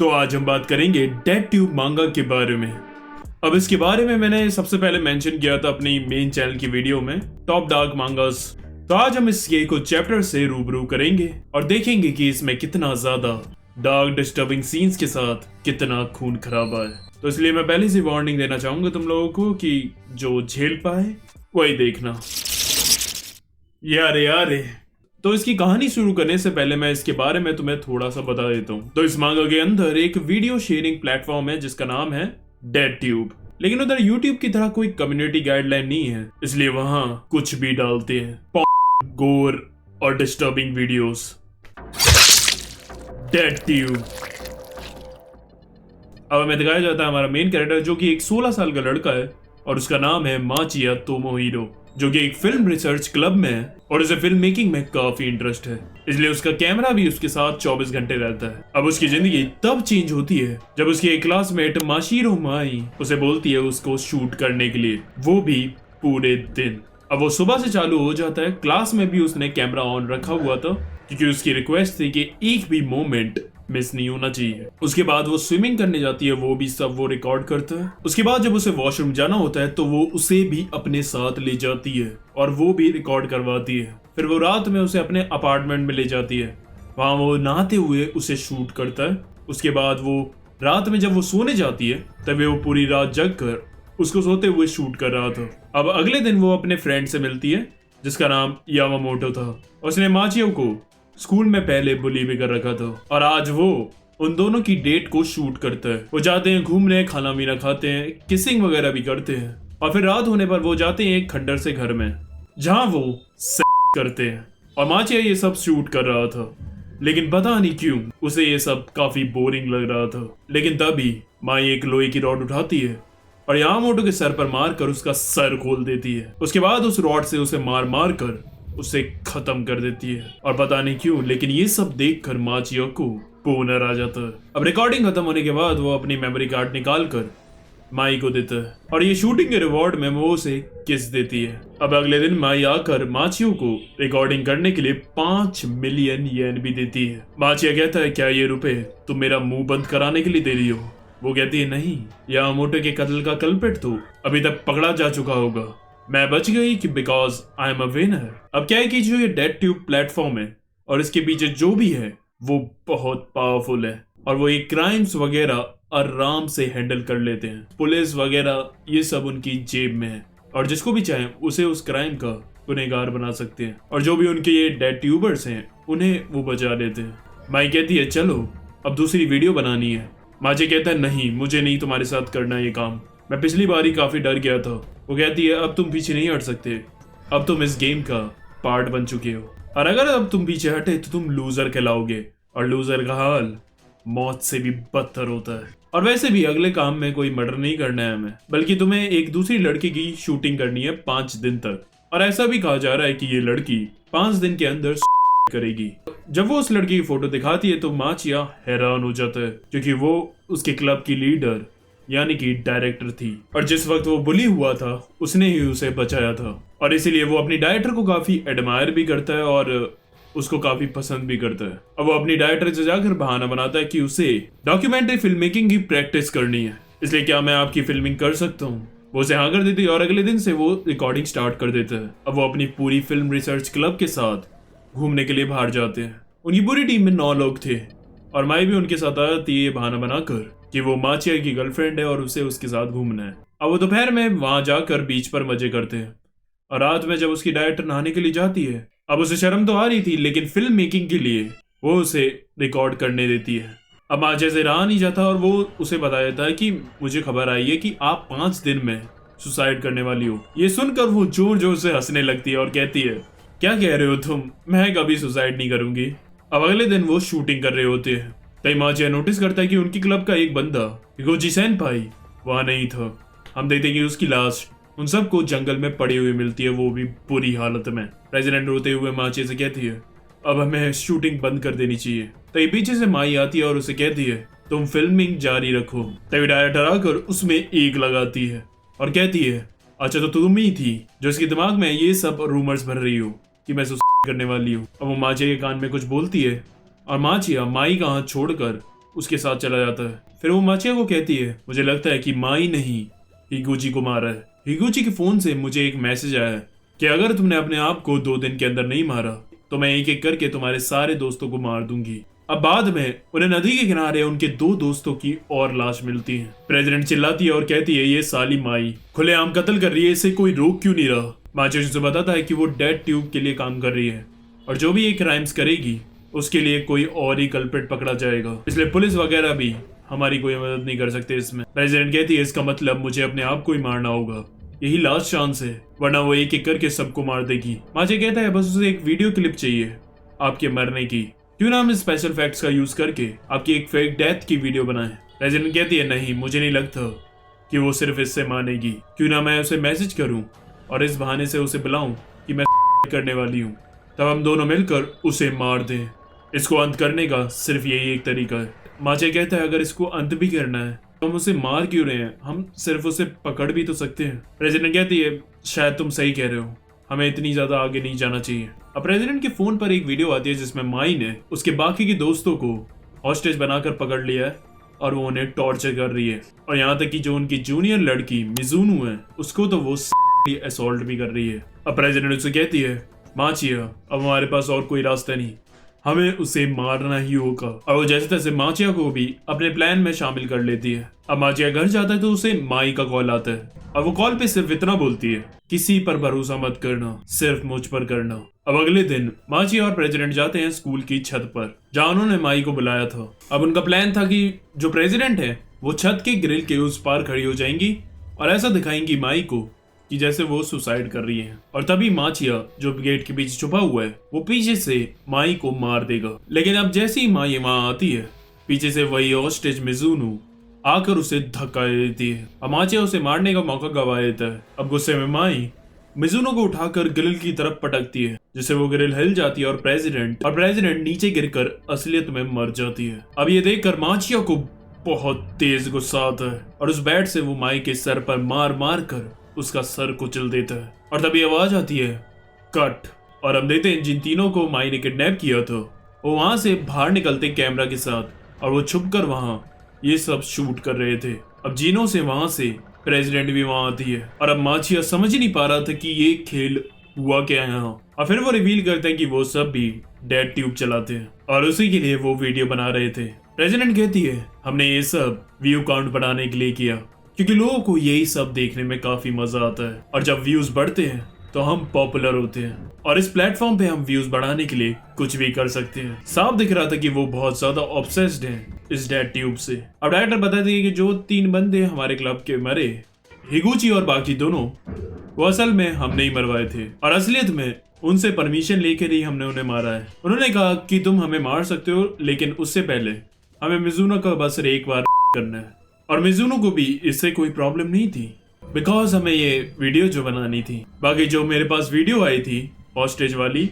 तो आज हम बात करेंगे डेड ट्यूब मांगा के बारे में। अब इसके बारे में मैंने सबसे पहले मेंशन किया था अपनी मेन चैनल की वीडियो में, टॉप डार्क मांगास। तो आज हम इसके कुछ चैप्टर से रूबरू करेंगे और देखेंगे कि इसमें कितना ज्यादा डार्क डिस्टर्बिंग सीन्स के साथ कितना खून खराबा है। तो इसलिए मैं पहले से वार्निंग देना चाहूंगा तुम लोगों को कि जो झेल पाए वही देखना। यारे तो इसकी कहानी शुरू करने से पहले मैं इसके बारे में तुम्हें थोड़ा सा बता देता हूँ। तो इस मांगा के अंदर एक वीडियो शेयरिंग प्लेटफॉर्म है जिसका नाम है डेड ट्यूब, लेकिन उधर यूट्यूब की तरह कोई कम्युनिटी गाइडलाइन नहीं है, इसलिए वहां कुछ भी डालते हैं, गोर और डिस्टर्बिंग वीडियोस। Dead tube. अब हमें दिखाया जाता है हमारा मेन कैरेक्टर जो कि एक 16 साल का लड़का है और उसका नाम है माचिया तोमोहिरो, जो कि एक फिल्म रिसर्च क्लब में है और उसे फिल्म मेकिंग में काफी इंटरेस्ट है, इसलिए उसका कैमरा भी उसके साथ 24 घंटे रहता है। अब उसकी जिंदगी तब चेंज होती है जब उसकी एक क्लासमेट माशिरो माई उसे बोलती है उसको शूट करने के लिए, वो भी पूरे दिन। अब वो सुबह से चालू हो जाता है। क्लास में भी उसने कैमरा ऑन रखा हुआ था क्योंकि उसकी रिक्वेस्ट थी कि एक भी मोमेंट मिस नहीं होना चाहिए। उसके बाद वो स्विमिंग करने जाती है, वो भी सब वो रिकॉर्ड करता है। उसके बाद जब उसे वॉशरूम जाना होता है तो वो उसे भी अपने साथ ले जाती है और वो भी रिकॉर्ड करवाती है। फिर वो रात में उसे अपने अपार्टमेंट में ले जाती है, वहां वो नहाते हुए उसे शूट करता है। उसके बाद वो रात में जब वो सोने जाती है तब वो पूरी रात जग कर उसको सोते हुए शूट कर रहा था। अब अगले दिन वो अपने फ्रेंड से मिलती है जिसका नाम यामामोटो था। उसने माचियो को स्कूल में पहले बुली भी कर रखा था और आज वो उन दोनों की डेट को शूट करता है। वो जाते हैं घूमने, खाना पीना खाते हैं, किसिंग वगैरह भी करते हैं और फिर रात होने पर वो जाते हैं एक खंडर से घर में जहां वो करते हैं। और माचिया ये सब शूट कर रहा था, लेकिन पता नहीं क्यों उसे ये सब काफी बोरिंग लग रहा था। लेकिन तभी माई एक लोहे की रॉड उठाती है और यामामोटो के सर पर मार कर उसका सर खोल देती है। उसके बाद उस रॉड से उसे मार मार कर उसे खत्म कर देती है और पता नहीं क्यों, लेकिन ये सब देखकर माचियो को बोनर आ जाता है। अब रिकॉर्डिंग खत्म होने के बाद वो अपनी मेमोरी कार्ड निकाल कर माई को देता है और ये शूटिंग के रिवॉर्ड में वो उसे किस देती है। अब अगले दिन माई आकर माचियो को रिकॉर्डिंग करने के लिए 5 मिलियन येन भी देती है। माचिया कहता है, क्या ये रुपए तुम मेरा मुंह बंद कराने के लिए दे रही हो? वो कहती है, नहीं, यामामोटो के कत्ल का कल्प्रिट तो अभी तक पकड़ा जा चुका होगा, मैं बच गई कि because I am a winner. अब क्या है कि जो ये डेड ट्यूब प्लेटफॉर्म है और इसके पीछे जो भी है वो बहुत पावरफुल है और वो ये क्राइम्स वगैरह आराम से हैंडल कर लेते हैं। पुलिस वगैरह ये सब उनकी जेब में है और जिसको भी चाहे उसे उस क्राइम का गुनहगार बना सकते हैं और जो भी उनके ये डेड ट्यूबर्स हैं उन्हें वो बचा लेते हैं। माई कहती है, चलो अब दूसरी वीडियो बनानी है। माचे कहता है, नहीं, मुझे नहीं तुम्हारे साथ करना ये काम, मैं पिछली बार ही काफी डर गया था। वो कहती है, अब तुम पीछे नहीं हट सकते, अब तुम इस गेम का पार्ट बन चुके हो और अगर अब तुम पीछे हटे तो तुम लूजर कहलाओगे और लूजर का हाल मौत से भी बदतर होता है। और वैसे भी अगले काम में कोई मर्डर नहीं करना है हमें, बल्कि तुम्हें एक दूसरी लड़की की शूटिंग करनी है 5 दिन तक। और ऐसा भी कहा जा रहा है कि ये लड़की 5 दिन के अंदर करेगी। जब वो उस लड़की की फोटो दिखाती है तो माचिया हैरान हो जाता है क्योंकि वो उसके क्लब की लीडर यानी कि डायरेक्टर थी और जिस वक्त वो बुली हुआ था उसने ही उसे बचाया था और इसीलिए वो अपनी डायरेक्टर को काफी एडमायर भी करता है और उसको काफी पसंद भी करता है। अब वो अपनी डायरेक्टर से जाकर बहाना बनाता है कि उसे डॉक्यूमेंट्री फिल्म मेकिंग की प्रैक्टिस करनी है, इसलिए क्या मैं आपकी फिल्मिंग कर सकता हूँ? वो उसे हाँ कर देती है और अगले दिन से वो रिकॉर्डिंग स्टार्ट कर देता है। अब वो अपनी पूरी फिल्म रिसर्च क्लब के साथ घूमने के लिए बाहर जाते हैं। उनकी पूरी टीम में 9 लोग थे और माई भी उनके साथ आती है ये बहाना बनाकर कि वो माचिया की गर्लफ्रेंड है और उसे उसके साथ घूमना है। अब वो दोपहर में वहां जाकर बीच पर मजे करते हैं और रात में जब उसकी डायरेक्टर नहाने के लिए जाती है, अब उसे शर्म तो आ रही थी लेकिन फिल्म मेकिंग के लिए वो उसे रिकॉर्ड करने देती है। अब माचिया से रहा नहीं जाता और वो उसे बता देता है कि मुझे खबर आई है कि आप 5 दिन में सुसाइड करने वाली हो। ये सुनकर वो जोर जोर से हंसने लगती है और कहती है, क्या कह रहे हो तुम, मैं कभी सुसाइड नहीं करूंगी। अब अगले दिन वो शूटिंग कर रहे होते हैं तभी माचिया नोटिस करता है कि उनकी क्लब का एक बंदा गोजी सेनपाई वहां नहीं था। हम देखते हैं कि उसकी लाश उन सबको जंगल में पड़ी हुई मिलती है, वो भी बुरी हालत में। प्रेसिडेंट रोते हुए माचिया से कहती है, अब हमें शूटिंग बंद कर देनी चाहिए। तभी पीछे से माई आती है और उसे कहती है, तुम फिल्मिंग जारी रखो। तभी डायरेक्टर आकर उसमें एक लगाती है और कहती है, अच्छा तो तुम ही थी जो इसके दिमाग में ये सब रूमर्स भर रही हो कि मैं सुसाइड करने वाली हूँ। अब वो माचिया के कान में कुछ बोलती है और माचिया माई का हाथ छोड़कर उसके साथ चला जाता है। फिर वो माचिया को कहती है, मुझे लगता है कि माई नहीं हिगुची को मारा है। हिगुची के फोन से मुझे एक मैसेज आया है कि अगर तुमने अपने आप को 2 दिन के अंदर नहीं मारा तो मैं एक एक करके तुम्हारे सारे दोस्तों को मार दूंगी। अब बाद में उन्हें नदी के किनारे उनके 2 दोस्तों की और लाश मिलती है। प्रेसिडेंट चिल्लाती है और कहती है, ये साली माई खुलेआम कत्ल कर रही है, इसे कोई रोक क्यों नहीं रहा। माचिया उसे बताता है कि वो डेड ट्यूब के लिए काम कर रही है और जो भी ये क्राइम्स करेगी उसके लिए कोई और ही कल्प्रिट पकड़ा जाएगा, इसलिए पुलिस वगैरह भी हमारी कोई मदद नहीं कर सकते इसमें। प्रेसिडेंट कहती है, इसका मतलब मुझे अपने आप को ही मारना होगा, यही लास्ट चांस है, वरना वो एक एक करके सबको मार देगी। माचिया कहता है, बस उसे एक वीडियो क्लिप चाहिए आपके मरने की, क्यों ना हम स्पेशल फैक्ट्स का यूज करके आपकी एक फेक डेथ की वीडियो बनाएं। प्रेसिडेंट कहती है, नहीं, मुझे नहीं लगता कि वो सिर्फ इससे मानेगी, क्यों ना मैं उसे मैसेज करूं और इस बहाने से उसे बुलाऊं कि मैं करने वाली हूं, तब हम दोनों मिलकर उसे मार दें। इसको अंत करने का सिर्फ यही एक तरीका है। माचिया कहता है, अगर इसको अंत भी करना है तो हम उसे मार क्यों रहे हैं, हम सिर्फ उसे पकड़ भी तो सकते हैं। प्रेसिडेंट कहती है, शायद तुम सही कह रहे हो, हमें इतनी ज्यादा आगे नहीं जाना चाहिए। अब प्रेसिडेंट के फोन पर एक वीडियो आती है जिसमें माई ने उसके बाकी के दोस्तों को हॉस्टेज बनाकर पकड़ लिया है और वो उन्हें टॉर्चर कर रही है, और यहाँ तक कि जो उनकी जूनियर लड़की मिजुनु है उसको तो वो असॉल्ट भी कर रही है। अब प्रेसिडेंट उसे कहती है, माचिया अब हमारे पास और कोई रास्ता नहीं, हमें उसे मारना ही होगा। और वो जैसे तैसे माचिया को भी अपने प्लान में शामिल कर लेती है। अब माचिया घर जाता है तो उसे माई का कॉल आता है और वो कॉल पे सिर्फ इतना बोलती है, किसी पर भरोसा मत करना, सिर्फ मुझ पर करना। अब अगले दिन माचिया और प्रेसिडेंट जाते हैं स्कूल की छत पर जहाँ उन्होंने माई को बुलाया था। अब उनका प्लान था कि जो प्रेसिडेंट है वो छत के ग्रिल के उस पार खड़ी हो जाएंगी और ऐसा दिखाएंगी माई को कि जैसे वो सुसाइड कर रही है, और तभी माचिया जो गेट के पीछे छुपा हुआ है वो पीछे से माई को मार देगा। लेकिन अब जैसे ही माई वहां आती है पीछे से वही हॉस्टेज मिजुनु आकर उसे धक्का दे देती है। अब माचिया उसे मारने का मौका गवा देता है। अब गुस्से में माई मिजुनु को उठाकर ग्रिल की तरफ पटकती है जिससे वो ग्रिल हिल जाती है और प्रेसिडेंट नीचे गिरकर असलियत में मर जाती है। अब ये देखकर माचिया को बहुत तेज गुस्सा आता है और उस बैट से वो माई के सर पर मार मार कर उसका सर कुचल देता है। और तभी आवाज आती है, कट, और हम देखते हैं जिन तीनों को माई ने किडनैप किया था वो वहां से बाहर निकलते कैमरा के साथ और वो छुपकर वहां ये सब शूट कर रहे थे। अब जीनों से वहां से प्रेसिडेंट भी वहां आती है और अब माचिया समझ ही नहीं पा रहा था कि ये खेल हुआ क्या है यहाँ। और फिर वो रिवील करते हैं कि वो सब भी डेड ट्यूब चलाते हैं और उसी के लिए वो वीडियो बना रहे थे। प्रेसिडेंट कहती है, हमने ये सब व्यू काउंट बढ़ाने के लिए किया क्योंकि लोगों को यही सब देखने में काफी मजा आता है और जब व्यूज बढ़ते हैं तो हम पॉपुलर होते हैं और इस प्लेटफॉर्म पे हम व्यूज बढ़ाने के लिए कुछ भी कर सकते हैं। साफ दिख रहा था कि वो बहुत ज्यादा ऑब्सेस्ड हैं इस डेड ट्यूब से। अब डायरेक्टर बताते हैं कि जो 3 बंदे हमारे क्लब के मरे, हिगुची और बाकी दोनों, वो असल में हम नहीं मरवाए थे और असलियत में उनसे परमिशन लेकर ही हमने उन्हें मारा है। उन्होंने कहा कि तुम हमें मार सकते हो लेकिन उससे पहले हमें मिजुनो का बस एक बार करना है, और मिजुनो को भी इससे कोई प्रॉब्लम नहीं थी बिकॉज हमें ये वीडियो जो बनानी थी। बाकी जो मेरे पास वीडियो आई थी हॉस्टेज वाली,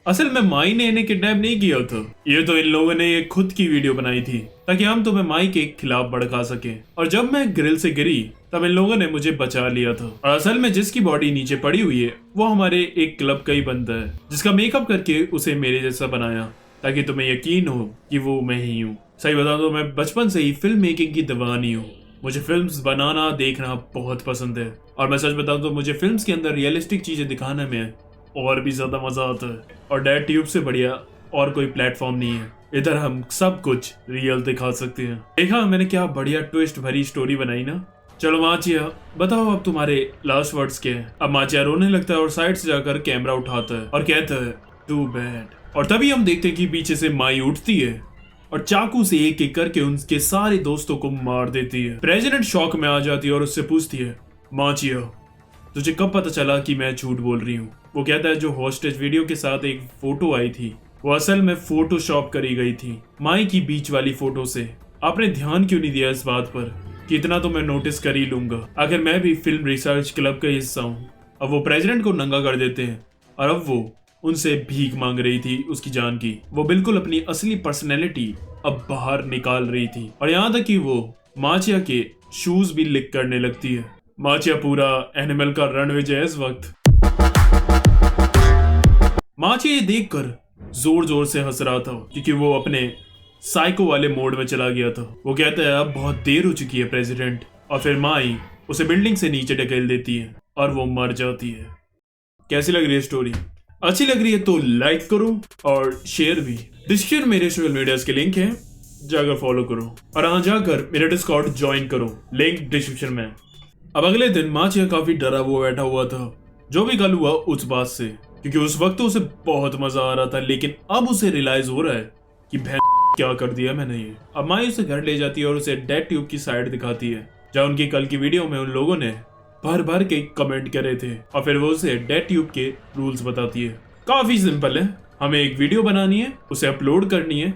असल में माई ने इन्हें किडनैप नहीं किया था, ये तो इन लोगों ने ये खुद की वीडियो बनाई थी ताकि हम तुम्हें माई के खिलाफ भड़का सके। और जब मैं ग्रिल से गिरी तब इन लोगों ने मुझे बचा लिया था। और असल में जिसकी बॉडी नीचे पड़ी हुई है वो हमारे एक क्लब का ही बंदा है जिसका मेकअप करके उसे मेरे जैसा बनाया ताकि तुम्हें यकीन हो कि वो मैं ही हूँ। सही बता दो, मैं बचपन से ही फिल्म मेकिंग की दीवानी हूँ। मुझे फिल्म्स बनाना देखना बहुत पसंद है और मैं सच बताऊं तो मुझे फिल्म्स के अंदर रियलिस्टिक चीजें दिखाने में और भी ज्यादा मजा आता है और डेड ट्यूब से बढ़िया और कोई प्लेटफॉर्म नहीं है। इधर हम सब कुछ रियल दिखा सकते हैं। देखा मैंने क्या बढ़िया ट्विस्ट भरी स्टोरी बनाई ना। चलो माचिया बताओ अब तुम्हारे लास्ट वर्ड्स क्या है। अब माचिया रोने लगता है और साइड से जाकर कैमरा उठाता है और कहता है टू बैड। और तभी हम देखते हैं कि पीछे से माई उठती है और चाकू से एक एक करके उनके सारे दोस्तों को मार देती है। प्रेसिडेंट शॉक में आ जाती है और उससे पूछती है, माचिया तुझे कब पता चला कि मैं झूठ बोल रही हूँ। वो कहता है जो हॉस्टेज वीडियो के साथ एक फोटो आई थी वो असल में फोटोशॉप करी गई थी माई की बीच वाली फोटो से। आपने ध्यान क्यों नहीं दिया इस बात पर कि इतना तो मैं नोटिस कर ही लूंगा, अगर मैं भी फिल्म रिसर्च क्लब का हिस्सा हूँ। अब वो प्रेसिडेंट को नंगा कर देते हैं और अब वो उनसे भीख मांग रही थी उसकी जान की। वो बिल्कुल अपनी असली पर्सनैलिटी अब बाहर निकाल रही थी और यहाँ तक कि वो माचिया के शूज भी लिक करने लगती है। माचिया पूरा एनिमल का रणविज है इस वक्त। माचिया ये देखकर जोर जोर से हंस रहा था क्योंकि वो अपने साइको वाले मोड में चला गया था। वो कहता है अब बहुत देर हो चुकी है प्रेसिडेंट, और फिर माई उसे बिल्डिंग से नीचे ढकेल देती है और वो मर जाती है। कैसी लग रही है स्टोरी? अच्छी लग रही है तो लाइक करो और शेयर भी। डिस्क्रिप्शन मेरे सोशल मीडिया के लिंक है, जाकर फॉलो करो और यहाँ जाकर मेरा डिस्कॉर्ड ज्वाइन करो, लिंक डिस्क्रिप्शन में। अब अगले दिन माचिया काफी डरा हुआ बैठा हुआ था, जो भी कल हुआ उस बात से, क्योंकि उस वक्त तो उसे बहुत मजा आ रहा था, लेकिन अब उसे रियलाइज हो रहा है कि क्या कर दिया मैंने ये। अब माई उसे घर ले जाती है और उसे डेड ट्यूब की साइड दिखाती है, जहाँ उनकी कल की वीडियो में उन लोगों ने भर भर के कमेंट करे थे, और फिर वो उसे डेड ट्यूब के रूल्स बताती है। काफी सिंपल है, हमें एक वीडियो बनानी है, उसे अपलोड करनी है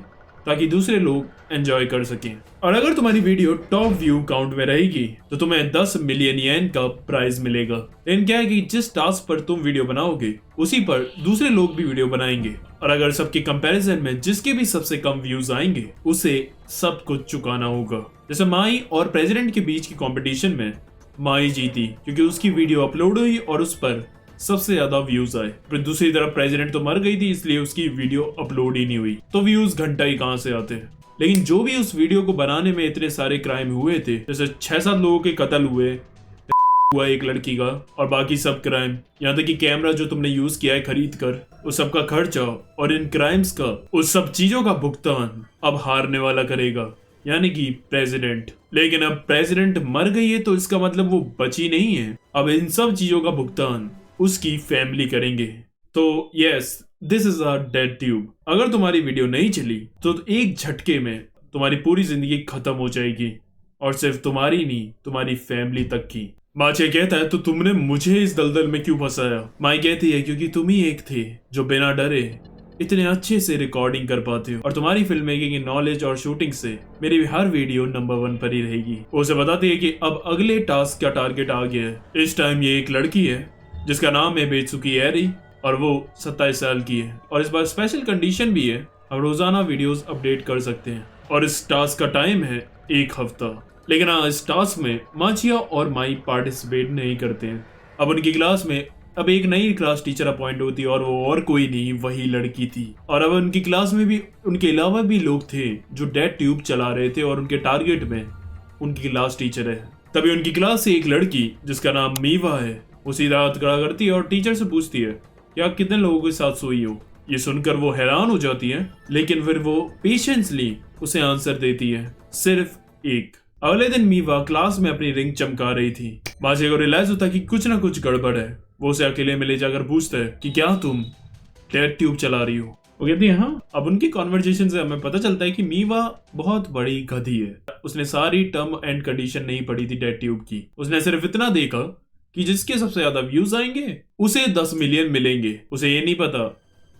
ताकि दूसरे लोग एंजॉय कर सकें, और अगर तुम्हारी वीडियो टॉप व्यू काउंट में रहेगी तो तुम्हें 10 मिलियन येन का प्राइज मिलेगा। लेकिन क्या है कि जिस टास्क पर तुम वीडियो बनाओगे उसी पर दूसरे लोग भी वीडियो बनाएंगे, और अगर सबके कंपैरिजन में जिसके भी सबसे कम व्यूज आएंगे उसे सब कुछ चुकाना होगा। जैसे माई और प्रेसिडेंट के बीच की कंपटीशन में माई जीती क्योंकि उसकी वीडियो अपलोड हुई और उस पर सबसे ज्यादा व्यूज आए। फिर दूसरी तरफ प्रेसिडेंट तो मर गई थी, इसलिए उसकी वीडियो अपलोड ही नहीं हुई, तो व्यूज घंटा ही कहां से आते हैं। लेकिन जो भी उस वीडियो को बनाने में इतने सारे क्राइम हुए थे, जैसे 6-7 लोगों के कत्ल हुआ एक लड़की का, और बाकी सब क्राइम, यहाँ तक कि कैमरा जो तुमने यूज किया है खरीद कर, उस सब का खर्चा और इन क्राइम्स का, उस सब चीजों का भुगतान अब हारने वाला करेगा, यानी कि प्रेसिडेंट। लेकिन अब प्रेसिडेंट मर गई है तो इसका मतलब वो बची नहीं है, अब इन सब चीजों का भुगतान उसकी फैमिली करेंगे। तो yes, this is a dead tube. अगर तुम्हारी वीडियो नहीं चली तो एक झटके में तुम्हारी पूरी जिंदगी खत्म हो जाएगी, और सिर्फ तुम्हारी नहीं, तुम्हारी फैमिली तक की। माचे कहता है तो तुमने मुझे इस दलदल में क्यों फंसाया? माई कहती है क्योंकि तुम ही एक थे जो बिना डरे इतने अच्छे से रिकॉर्डिंग कर पाते हो, और तुम्हारी फिल्म मेकिंग की नॉलेज और शूटिंग से मेरी हर वीडियो नंबर 1 पर ही रहेगी। वो उसे बताती है कि अब अगले टास्क का टारगेट आ गया है। इस टाइम ये एक लड़की है जिसका नाम है बेत्सुकी एरी, और वो 27 साल की है, और इस बार स्पेशल कंडीशन भी है, हम रोजाना वीडियोस अपडेट कर सकते हैं, और इस टास्क का टाइम है 1 हफ्ता। लेकिन हाँ, इस टास्क में माचिया और माई पार्टिसिपेट नहीं करते हैं। अब उनकी क्लास में अब एक नई क्लास टीचर अपॉइंट होती है, और वो और कोई नहीं, वही लड़की थी। और अब उनकी क्लास में भी उनके अलावा भी लोग थे जो डेड ट्यूब चला रहे थे, और उनके टारगेट में उनकी क्लास टीचर है। तभी उनकी क्लास से एक लड़की जिसका नाम मीवा है, वो सीधा हाथ खड़ा करती है और टीचर से पूछती है कि आप कितने लोगों के साथ सोई हो। ये सुनकर वो हैरान हो जाती है, लेकिन फिर वो पेशेंसली उसे आंसर देती है, सिर्फ 1। अगले दिन मीवा क्लास में अपनी रिंग चमका रही थी। माचे को रियलाइज होता कि कुछ ना कुछ गड़बड़ है। वो उसे अकेले में ले जाकर पूछता है कि क्या तुम डेड ट्यूब चला रही हो? वो कहती है हाँ। अब उनकी कॉन्वर्जेशन से हमें पता चलता है कि मीवा बहुत बड़ी गधी है। उसने सारी टर्म एंड कंडीशन नहीं पढ़ी थी डेड ट्यूब की। उसने सिर्फ इतना देखा कि जिसके सबसे ज्यादा व्यूज आएंगे उसे 10 मिलियन मिलेंगे। उसे ये नहीं पता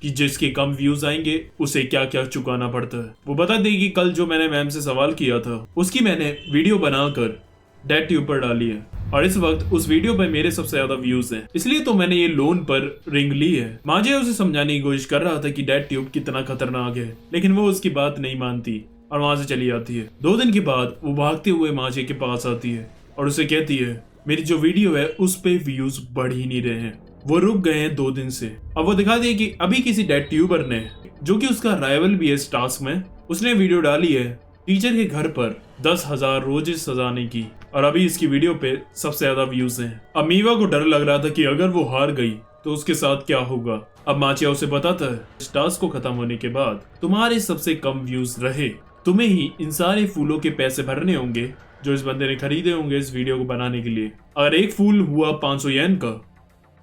कि जिसके कम व्यूज आएंगे उसे क्या क्या चुकाना पड़ता है। वो बता देगी कल जो मैंने मैम से सवाल किया था उसकी मैंने वीडियो बनाकर डेड ट्यूब पर डाली है, और इस वक्त उस वीडियो पर मेरे सबसे ज्यादा व्यूज हैं, इसलिए तो मैंने ये लोन पर रिंग ली है। माजे उसे समझाने की कोशिश कर रहा था कि डेड ट्यूब कितना खतरनाक है, लेकिन वो उसकी बात नहीं मानती और वहां से चली जाती है। 2 दिन के बाद वो भागते हुए माजे के पास आती है और उसे कहती है मेरी जो वीडियो है उस पे व्यूज बढ़ ही नहीं रहे हैं, वो रुक गए हैं 2 दिन से। अब वो दिखा दिए कि अभी किसी डेड ट्यूबर ने, जो कि उसका राइवल भी है इस टास्क में, उसने वीडियो डाली है टीचर के घर पर 10,000 रोजेस सजाने की, और अभी इसकी वीडियो पे सबसे ज्यादा व्यूज हैं। अब मीवा को डर लग रहा था कि अगर वो हार गई तो उसके साथ क्या होगा। अब माचिया उसे बताता है इस टास्क को खत्म होने के बाद तुम्हारे सबसे कम व्यूज रहे, तुम्हें ही इन सारे फूलों के पैसे भरने होंगे जो इस बंदे ने खरीदे होंगे इस वीडियो को बनाने के लिए। अगर एक फूल हुआ 500 येन का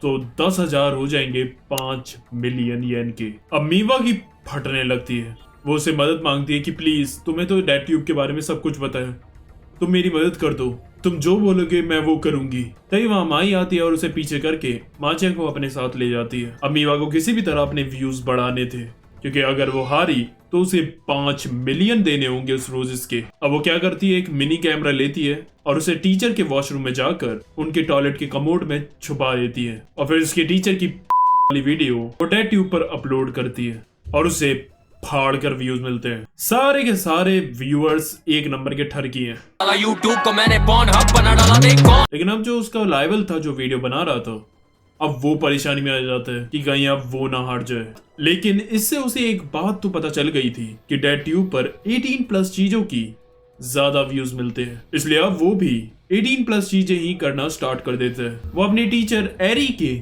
तो 10,000 हो जाएंगे 5 मिलियन येन के। अब मीवा की फटने लगती है। वो उसे मदद मांगती है कि प्लीज, तुम्हें तो डेड ट्यूब के बारे में सब कुछ पता है, तुम मेरी मदद कर दो, तुम जो बोलोगे मैं वो करूंगी। तभी वहां माई आती है और उसे पीछे करके माचिया को अपने साथ ले जाती है। अब मीवा को किसी भी तरह अपने व्यूज बढ़ाने थे, क्योंकि अगर वो हारी तो उसे 5 मिलियन देने होंगे उस रोजेस के। अब वो क्या करती है, एक मिनी कैमरा लेती है और उसे टीचर के वॉशरूम में जाकर उनके टॉयलेट के कमोड में छुपा देती है, और फिर उसके टीचर की वाली वीडियो वो डेड ट्यूब पर अपलोड करती है और उसे फाड़ कर व्यूज मिलते हैं। सारे के सारे व्यूअर्स 1 नंबर के ठरकी हैं। YouTube को मैंने Pornhub बना डाला देखो। लेकिन अब जो उसका लाइवल था जो वीडियो बना रहा था अब वो परेशानी में आ जाता है कि कहीं अब वो ना हार जाए। लेकिन इससे उसे एक बात तो पता चल गई थी कि डेड ट्यूब पर 18+ चीजों की ज्यादा व्यूज मिलते हैं, इसलिए अब वो भी 18+ चीजें ही करना स्टार्ट कर देता है। वो अपने टीचर एरी के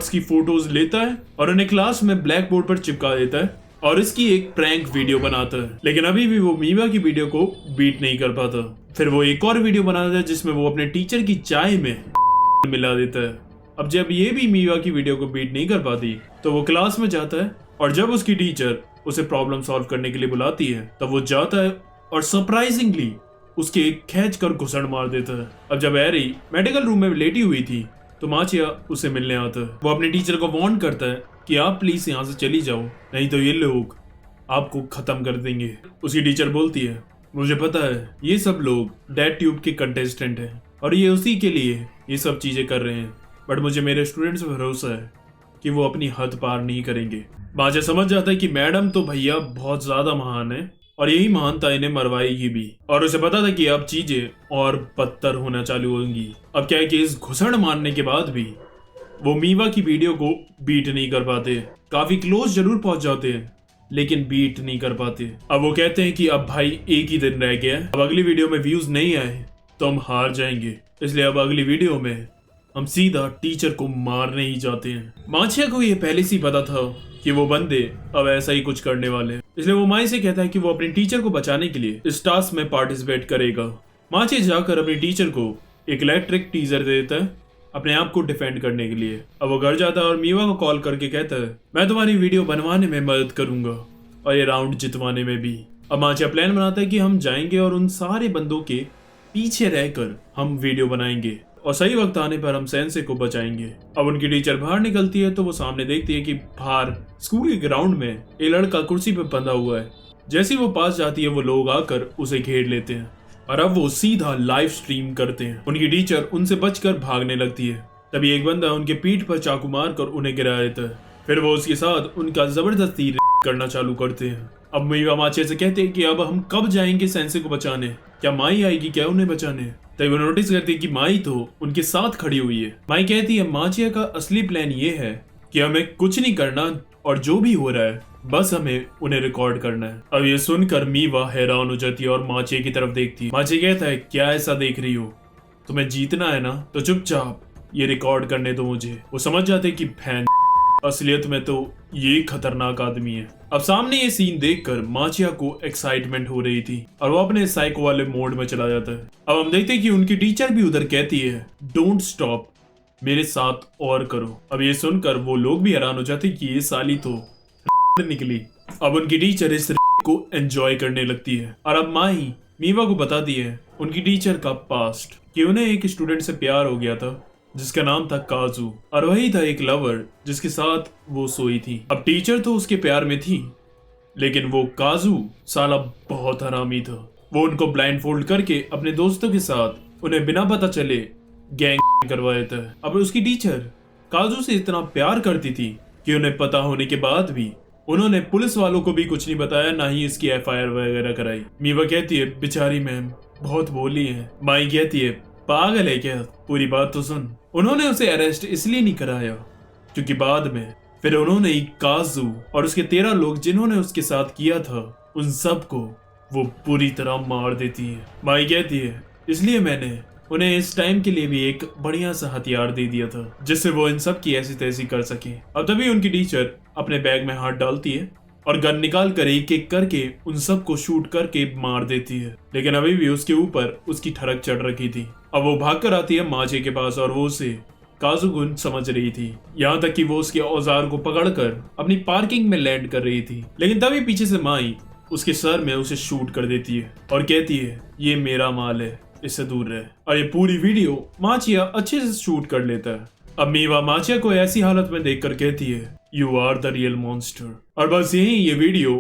की फोटोज लेता है और उन्हें क्लास में ब्लैक बोर्ड पर चिपका देता है और इसकी एक प्रैंक वीडियो बनाता है। लेकिन अभी भी वो मीवा की वीडियो को बीट नहीं कर पाता। फिर वो एक और वीडियो बनाता है जिसमें वो अपने टीचर की चाय में मिला देता है। अब जब ये भी मीवा की वीडियो को बीट नहीं कर पाती तो वो क्लास में जाता है और जब उसकी टीचर उसे प्रॉब्लम सॉल्व करने के लिए बुलाती है तब वो जाता है और सरप्राइजिंगली उसके एक खींच कर घुसड़ मार देता है। अब जब एरी मेडिकल रूम में लेटी हुई थी तो माचिया उसे मिलने आता है। वो अपने टीचर को वार्न करता है कि आप प्लीज यहाँ से चली जाओ, नहीं तो ये लोग आपको खत्म कर देंगे। उसकी टीचर बोलती है, मुझे पता है ये सब लोग डेड ट्यूब के कंटेस्टेंट हैं और ये उसी के लिए ये सब चीजें कर रहे हैं, बट मुझे मेरे स्टूडेंट्स पर भरोसा है कि वो अपनी हद पार नहीं करेंगे। माचिया समझ जाता है कि मैडम तो भैया बहुत ज्यादा महान है और यही महानता इन्हें मरवाएगी भी, और उसे पता था कि अब चीजें और बदतर होना चालू होंगी। अब क्या है कि इस घुसड़ मारने के बाद भी वो मीवा की वीडियो को बीट नहीं कर पाते। काफी क्लोज जरूर पहुंच जाते हैं लेकिन बीट नहीं कर पाते। अब वो कहते हैं कि अब भाई एक ही दिन रह गया है, अब अगली वीडियो में व्यूज नहीं आए तो हम हार जाएंगे, इसलिए अब अगली वीडियो में हम सीधा टीचर को मारने ही जाते हैं। माचिया को ये पहले से ही पता था कि वो बंदे अब ऐसा ही कुछ करने वाले हैं, इसलिए वो माई से कहता है कि वो अपने टीचर को बचाने के लिए इस टास्क में पार्टिसिपेट करेगा। माचिया जाकर अपने टीचर को एक इलेक्ट्रिक टीजर दे देता है अपने आप को डिफेंड करने के लिए। अब वो घर जाता है और मीवा को कॉल करके कहता है, मैं तुम्हारी वीडियो बनवाने में मदद करूंगा और ये राउंड जितवाने में भी। अब माचिया प्लान बनाता है कि हम जाएंगे और उन सारे बंदों के पीछे रहकर हम वीडियो बनाएंगे और सही वक्त आने पर हम सेंसे को बचाएंगे। अब उनकी टीचर बाहर निकलती है तो वो सामने देखती है कि बाहर स्कूल के ग्राउंड में एक लड़का कुर्सी पर बंधा हुआ है। जैसे ही वो पास जाती है वो लोग आकर उसे घेर लेते हैं और अब वो सीधा लाइव स्ट्रीम करते हैं। उनकी टीचर उनसे बचकर भागने लगती है, तभी एक बंदा उनके पीठ पर चाकू मारकर उन्हें गिरा देता है। फिर वो उसके साथ उनका जबरदस्ती करना चालू करते हैं। अब मीवा माचिया से कहते हैं कि अब हम कब जाएंगे सेंसे को बचाने, क्या माई आएगी क्या उन्हें बचाने। तभी वो नोटिस करती है कि माई तो उनके साथ खड़ी हुई है। माई कहती है माचिया का असली प्लान ये है कि हमें कुछ नहीं करना और जो भी हो रहा है बस हमें उन्हें रिकॉर्ड करना है। अब ये सुनकर मीवा हैरान हो जाती है और माचिया की तरफ देखती है। माचिया कहता है, क्या ऐसा देख रही हो, तुम्हें जीतना है ना तो चुपचाप ये रिकॉर्ड करने दो मुझे। वो समझ जाते कि फैन असलियत में तो ये खतरनाक आदमी है। अब सामने ये सीन देखकर माचिया को एक्साइटमेंट हो रही थी और वो अपने साइको वाले मोड में चला जाता है। अब हम देखते हैं कि उनकी टीचर भी उधर कहती है, डोंट स्टॉप, मेरे साथ और करो। अब ये सुनकर वो लोग भी हैरान हो जाते कि ये साली तो निकली। अब उनकी टीचर इस को एंजॉय करने लगती है और अब माही मीवा को बताती है उनकी टीचर का पास्ट, कि उन्हें एक स्टूडेंट से प्यार हो गया था जिसका नाम था काजू और वही था एक लवर जिसके साथ वो सोई थी। अब टीचर तो उसके प्यार में थी लेकिन वो काजू साला बहुत हरामी था। वो उनको ब्लाइंड फोल्ड करके अपने दोस्तों के साथ उन्हें बिना पता चले गैंग करवा देता है। अब उसकी टीचर काजू से इतना प्यार करती थी कि उन्हें पता होने के बाद भी उन्होंने पुलिस वालों को भी कुछ नहीं बताया, ना ही इसकी FIR वगैरह कराई। मीवा कहती है, बेचारी मैम बहुत बोली है। माई कहती है, पागल है क्या, पूरी बात तो सुन। उन्होंने उसे अरेस्ट इसलिए नहीं कराया क्योंकि बाद में फिर उन्होंने काजू और उसके 13 लोग जिन्होंने उसके साथ किया था उन सबको वो पूरी तरह मार देती है। माई कहती है, इसलिए मैंने उन्हें इस टाइम के लिए भी एक बढ़िया सा हथियार दे दिया था जिससे वो इन सब की ऐसी तैसी कर सके। अब तभी उनकी टीचर अपने बैग में हाथ डालती है और गन निकाल कर एक एक करके उन सबको शूट करके मार देती है, लेकिन अभी भी उसके ऊपर उसकी ठड़क चढ़ रखी थी। अब वो भाग कर आती है माचे के पास और वो उसे काजू गुन समझ रही थी, यहाँ तक कि वो उसके औजार को पकड़कर अपनी पार्किंग में लैंड कर रही थी। लेकिन तभी पीछे से माई उसके सर में उसे शूट कर देती है और कहती है, ये मेरा माल है, इससे दूर रहे। और ये पूरी वीडियो माचिया अच्छे से शूट कर लेता है। अब मीवा माचिया को ऐसी हालत में देखकर कहती है, you are the real monster. और बस यही ये वीडियो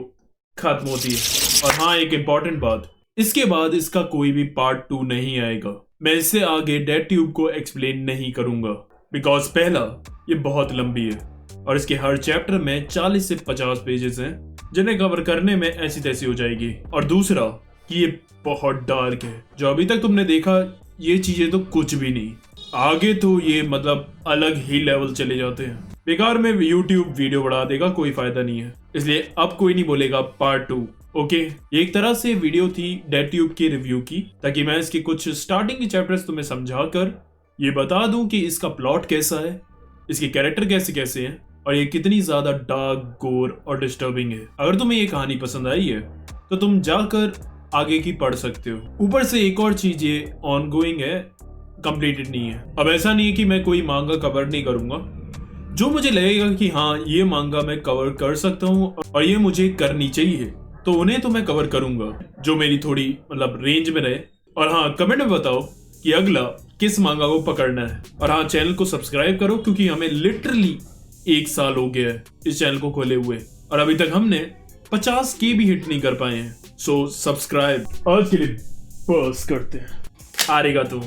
खत्म होती है। और हाँ, एक इम्पॉर्टेंट बात, इसके बाद इसका कोई भी पार्ट 2 नहीं आएगा। मैं इससे आगे डेड ट्यूब को एक्सप्लेन नहीं करूंगा बिकॉज पहला, ये बहुत लंबी है और इसके हर चैप्टर में 40 से 50 पेजेस हैं जिन्हें कवर करने में ऐसी तैसी हो जाएगी। और दूसरा कि ये बहुत डार्क है, जो अभी तक तुमने देखा ये चीजें तो कुछ भी नहीं। आगे तो ये मतलब अलग ही लेवल चले जाते हैं। बेकार में YouTube वीडियो बढ़ा देगा, कोई फायदा नहीं है, इसलिए अब कोई नहीं बोलेगा पार्ट 2। ओके, ये एक तरह से वीडियो थी डेडट्यूब के रिव्यू की, ताकि मैं इसके कुछ स्टार्टिंग के चैप्टर्स तुम्हें समझा कर ये बता दूं कि इसका प्लॉट कैसा है, इसके कैरेक्टर कैसे कैसे हैं, और ये कितनी ज्यादा डार्क, गोर और डिस्टर्बिंग है। अगर तुम्हें ये कहानी पसंद आई है तो तुम जाकर आगे की पढ़ सकते हो। ऊपर से एक और चीज, ये ऑनगोइंग है, कंप्लीटेड नहीं है। अब ऐसा नहीं है कि मैं कोई मांगा कवर नहीं करूंगा, जो मुझे लगेगा कि हाँ ये मांगा मैं कवर कर सकता हूँ और ये मुझे करनी चाहिए, तो उन्हें तो मैं कवर करूंगा, जो मेरी थोड़ी मतलब रेंज में रहे। और हाँ, कमेंट में बताओ कि अगला किस मांगा को पकड़ना है। और हाँ, चैनल को सब्सक्राइब करो, क्योंकि हमें लिटरली 1 साल हो गया है इस चैनल को खोले हुए, और अभी तक हमने 50K भी हिट नहीं कर पाए हैं। So subscribe. आज के लिए बस करते हैं। आरेगा तो